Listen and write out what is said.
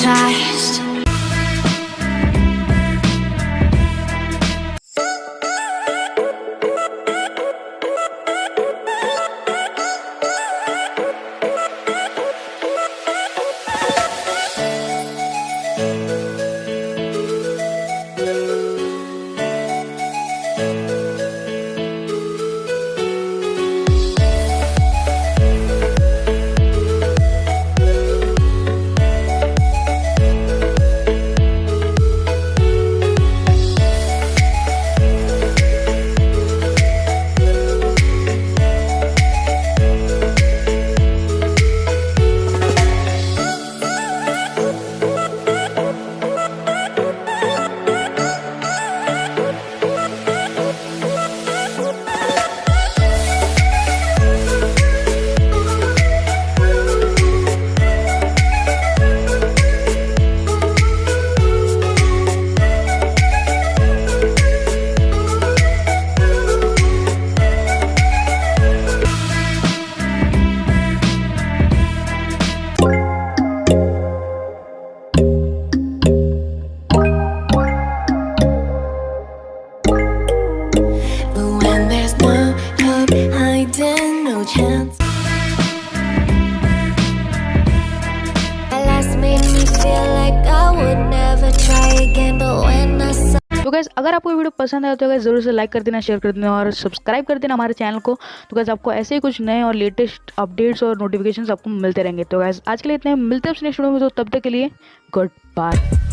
hypnotized. No chance. Last made me feel like I would never try again, but when I saw. तो guys अगर आपको video पसंद आया तो guys ज़रूर से लाइक कर देना, शेयर कर देना और सब्सक्राइब कर देना हमारे चैनल को। तो गाइस आपको ऐसे ही कुछ नए और लेटेस्ट अपडेट्स और नोटिफिकेशंस आपको मिलते रहेंगे। तो गाइस आज के लिए इतने, मिलते हैं नेक्स्ट वीडियो में। तो तब तक के लिए गुड बाय।